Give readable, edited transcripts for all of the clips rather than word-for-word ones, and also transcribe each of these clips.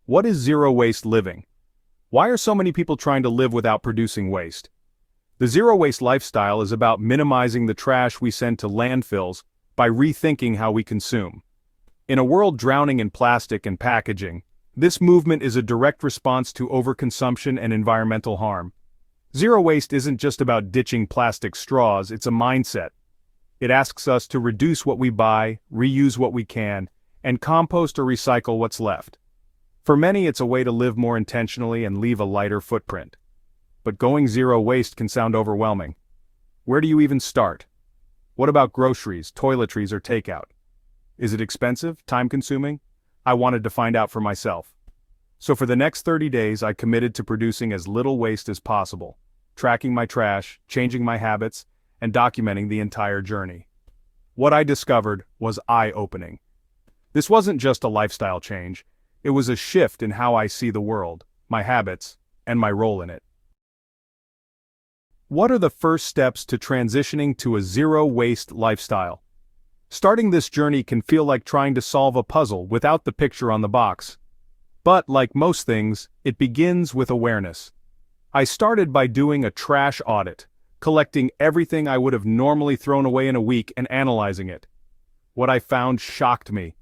What is zero-waste living? Why are so many people trying to live without producing waste? The zero-waste lifestyle is about minimizing the trash we send to landfills by rethinking how we consume. In a world drowning in plastic and packaging, this movement is a direct response to overconsumption and environmental harm. Zero waste isn't just about ditching plastic straws, it's a mindset. It asks us to reduce what we buy, reuse what we can, and compost or recycle what's left. For many, it's a way to live more intentionally and leave a lighter footprint. But going zero waste can sound overwhelming. Where do you even start? What about groceries, toiletries, or takeout? Is it expensive, time-consuming? I wanted to find out for myself. So for the next 30 days, I committed to producing as little waste as possible, tracking my trash, changing my habits, and documenting the entire journey. What I discovered was eye-opening. This wasn't just a lifestyle change, it was a shift in how I see the world, my habits, and my role in it. What are the first steps to transitioning to a zero-waste lifestyle? Starting this journey can feel like trying to solve a puzzle without the picture on the box. But, like most things, it begins with awareness. I started by doing a trash audit, collecting everything I would have normally thrown away in a week and analyzing it. What I found shocked me.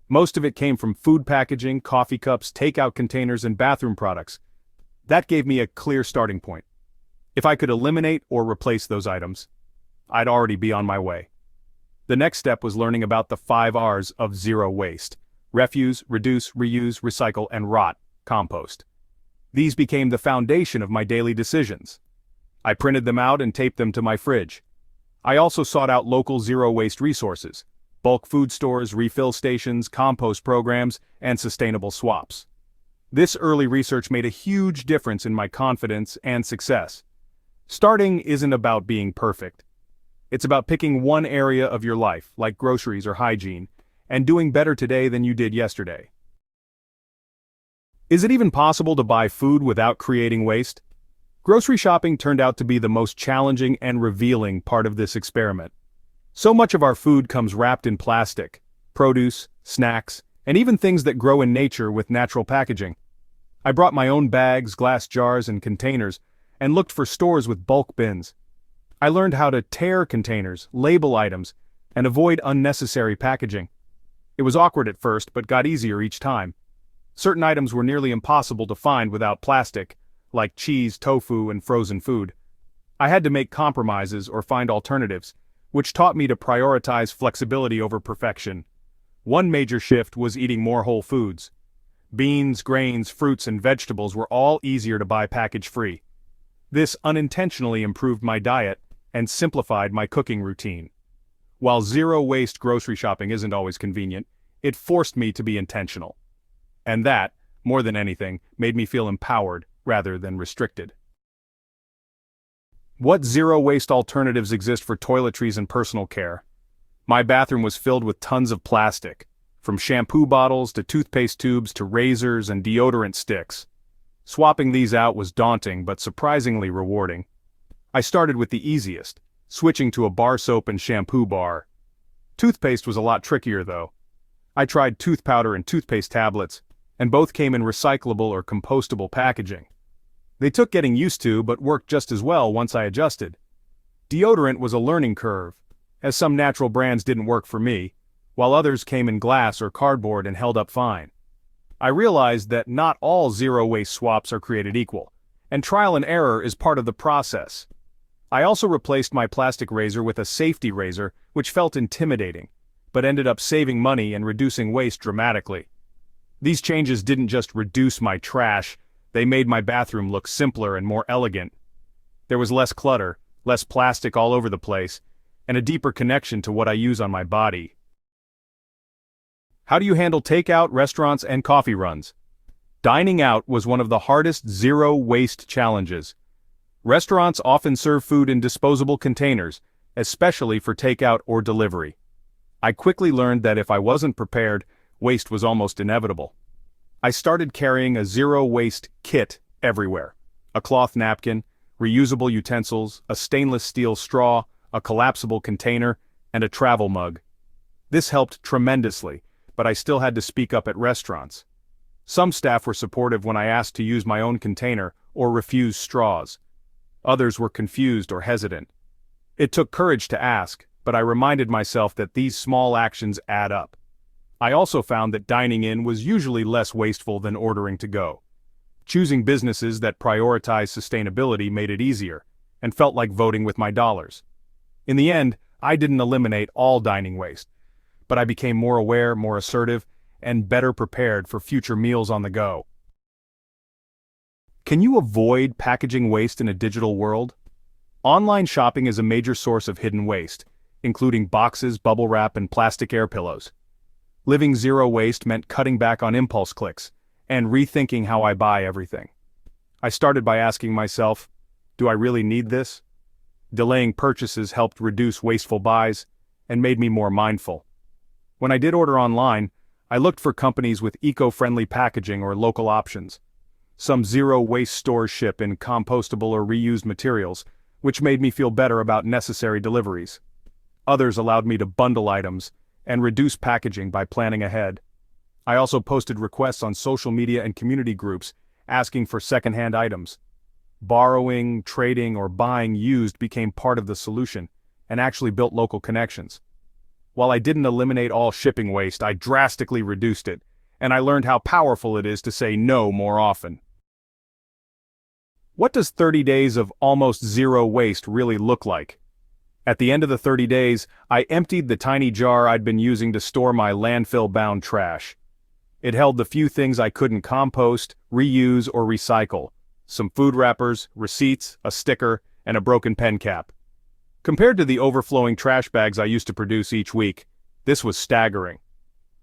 Most of it came from food packaging, coffee cups, takeout containers, and bathroom products. That gave me a clear starting point. If I could eliminate or replace those items, I'd already be on my way. The next step was learning about the 5 R's of zero waste: refuse, reduce, reuse, recycle, and rot, compost. These became the foundation of my daily decisions. I printed them out and taped them to my fridge. I also sought out local zero-waste resources: bulk food stores, refill stations, compost programs, and sustainable swaps. This early research made a huge difference in my confidence and success. Starting isn't about being perfect. It's about picking one area of your life, like groceries or hygiene, and doing better today than you did yesterday. Is it even possible to buy food without creating waste? Grocery shopping turned out to be the most challenging and revealing part of this experiment. So much of our food comes wrapped in plastic, produce, snacks, and even things that grow in nature with natural packaging. I brought my own bags, glass jars, and containers, and looked for stores with bulk bins. I learned how to tear containers, label items, and avoid unnecessary packaging. It was awkward at first, but got easier each time. Certain items were nearly impossible to find without plastic, like cheese, tofu, and frozen food. I had to make compromises or find alternatives, which taught me to prioritize flexibility over perfection. One major shift was eating more whole foods. Beans, grains, fruits, and vegetables were all easier to buy package-free. This unintentionally improved my diet and simplified my cooking routine. While zero-waste grocery shopping isn't always convenient, it forced me to be intentional. And that, more than anything, made me feel empowered rather than restricted. What zero-waste alternatives exist for toiletries and personal care? My bathroom was filled with tons of plastic, from shampoo bottles to toothpaste tubes to razors and deodorant sticks. Swapping these out was daunting but surprisingly rewarding. I started with the easiest, switching to a bar soap and shampoo bar. Toothpaste was a lot trickier though. I tried tooth powder and toothpaste tablets, and both came in recyclable or compostable packaging. They took getting used to but worked just as well once I adjusted. Deodorant was a learning curve, as some natural brands didn't work for me, while others came in glass or cardboard and held up fine. I realized that not all zero-waste swaps are created equal, and trial and error is part of the process. I also replaced my plastic razor with a safety razor, which felt intimidating, but ended up saving money and reducing waste dramatically. These changes didn't just reduce my trash, they made my bathroom look simpler and more elegant. There was less clutter, less plastic all over the place, and a deeper connection to what I use on my body. How do you handle takeout, restaurants, and coffee runs? Dining out was one of the hardest zero-waste challenges. Restaurants often serve food in disposable containers, especially for takeout or delivery. I quickly learned that if I wasn't prepared, waste was almost inevitable. I started carrying a zero-waste kit everywhere: a cloth napkin, reusable utensils, a stainless steel straw, a collapsible container, and a travel mug. This helped tremendously, but I still had to speak up at restaurants. Some staff were supportive when I asked to use my own container or refuse straws. Others were confused or hesitant. It took courage to ask, but I reminded myself that these small actions add up. I also found that dining in was usually less wasteful than ordering to go. Choosing businesses that prioritize sustainability made it easier, and felt like voting with my dollars. In the end, I didn't eliminate all dining waste, but I became more aware, more assertive, and better prepared for future meals on the go. Can you avoid packaging waste in a digital world? Online shopping is a major source of hidden waste, including boxes, bubble wrap, and plastic air pillows. Living zero waste meant cutting back on impulse clicks and rethinking how I buy everything. I started by asking myself, do I really need this? Delaying purchases helped reduce wasteful buys and made me more mindful. When I did order online, I looked for companies with eco-friendly packaging or local options. Some zero-waste stores ship in compostable or reused materials, which made me feel better about necessary deliveries. Others allowed me to bundle items and reduce packaging by planning ahead. I also posted requests on social media and community groups asking for secondhand items. Borrowing, trading, or buying used became part of the solution and actually built local connections. While I didn't eliminate all shipping waste, I drastically reduced it, and I learned how powerful it is to say no more often. What does 30 days of almost zero waste really look like? At the end of the 30 days, I emptied the tiny jar I'd been using to store my landfill-bound trash. It held the few things I couldn't compost, reuse, or recycle: some food wrappers, receipts, a sticker, and a broken pen cap. Compared to the overflowing trash bags I used to produce each week, this was staggering.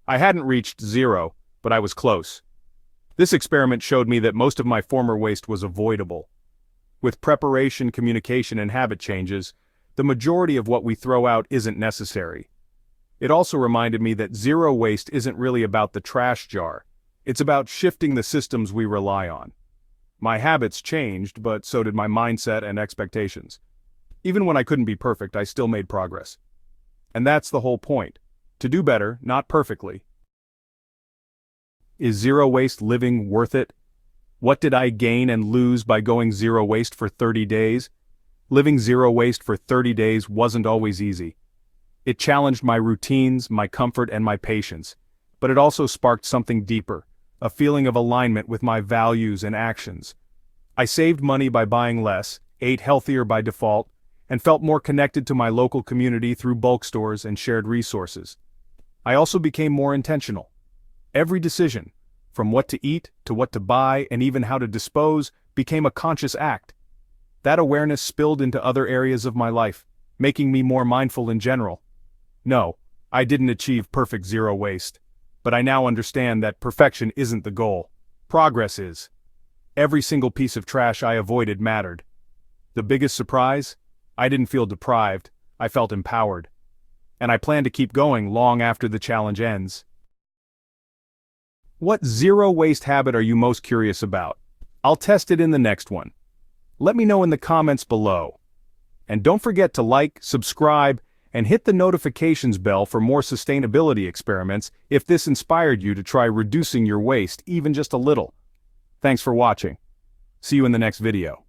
I hadn't reached zero, but I was close. This experiment showed me that most of my former waste was avoidable. With preparation, communication, and habit changes, the majority of what we throw out isn't necessary. It also reminded me that zero waste isn't really about the trash jar. It's about shifting the systems we rely on. My habits changed, but so did my mindset and expectations. Even when I couldn't be perfect, I still made progress. And that's the whole point: to do better, not perfectly. Is zero waste living worth it? What did I gain and lose by going zero waste for 30 days? Living zero waste for 30 days wasn't always easy. It challenged my routines, my comfort, and my patience, but it also sparked something deeper, a feeling of alignment with my values and actions. I saved money by buying less, ate healthier by default, and felt more connected to my local community through bulk stores and shared resources. I also became more intentional. Every decision, from what to eat to what to buy and even how to dispose, became a conscious act. That awareness spilled into other areas of my life, making me more mindful in general. No, I didn't achieve perfect zero waste, but I now understand that perfection isn't the goal. Progress is. Every single piece of trash I avoided mattered. The biggest surprise? I didn't feel deprived, I felt empowered. And I plan to keep going long after the challenge ends. What zero waste habit are you most curious about? I'll test it in the next one. Let me know in the comments below. And don't forget to like, subscribe, and hit the notifications bell for more sustainability experiments if this inspired you to try reducing your waste even just a little. Thanks for watching. See you in the next video.